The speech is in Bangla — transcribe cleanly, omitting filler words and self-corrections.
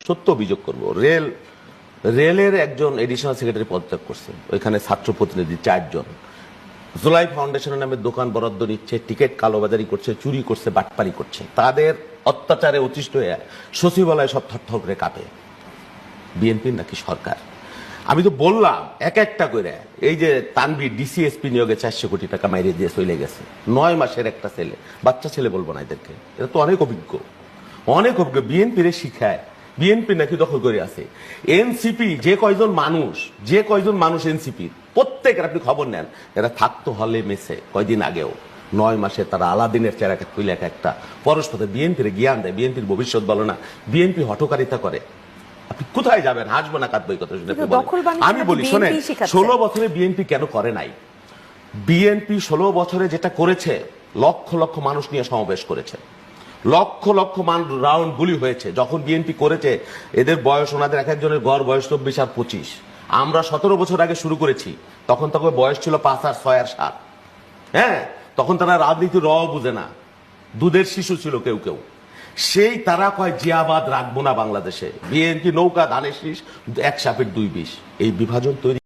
সত্য অভিযোগ করব, রেলের একজন এডিশনাল সেক্রেটারি পদত্যাগ করছে, ওইখানে ছাত্র প্রতিনিধি 4 জন জুলাই ফাউন্ডেশনের নামে দোকান বরাদ্দ নিচ্ছে, টিকিট কালোবাজারি করছে, চুরি করছে, বাটপারি করছে। তাদের অত্যাচারে অতিষ্ঠ হয়ে সচিবালয় সব থরথর করে কাঁপে। বিএনপির নাকি সরকার। আমি তো বললাম এক একটা করে, এই যে তানভীর ডিসিএসপি নিয়োগে 400 কোটি টাকা মাইরে দিয়ে চলে গেছে, 9 মাসের একটা ছেলে, বাচ্চা ছেলে বলবো না এদেরকে, এটা তো অনেক অভিজ্ঞ, অনেক অভিজ্ঞ। বিএনপির শিখায়, বিএনপি নাকি দখল করে আছে। এনসিপি যে কয়জন মানুষ এনসিপির প্রত্যেকের আপনি খবর নেন, এরা থাকতো হলে মেসে কয়দিন আগেও। 9 মাসে তারা আলাদিনের চেহারা খুলে একটা পরস্পর বিএনপির জ্ঞান দেয়, বিএনপির ভবিষ্যৎ বলো না, বিএনপি হঠকারিতা করে। আপনি কোথায় যাবেন? হাসবো না কাঁদবো এই কথা শুনে। আমি বলি শোনেন, 16 বছরে বিএনপি কেন করে নাই? বিএনপি 16 বছরে যেটা করেছে, লক্ষ লক্ষ মানুষ নিয়ে সমাবেশ করেছে, লক্ষ লক্ষ রাউন্ড গুলি হয়েছে। যখন বিএনপি করেছে, এদের বয়স, ওনাদের এক একজনের গড় বয়স 24 আর 25। আমরা 17 বছর আগে শুরু করেছি, তখন তাকে বয়স ছিল 5 আর 6 আর 7। হ্যাঁ, তখন তারা রাজনীতির বুঝে না, দুধের শিশু ছিল কেউ কেউ। সেই তারা কয় জিয়াবাদ রাখবো না বাংলাদেশে, বিএনপি নৌকা ধানের শীষ, 1 সাপের 2 বিষ। এই বিভাজন তৈরি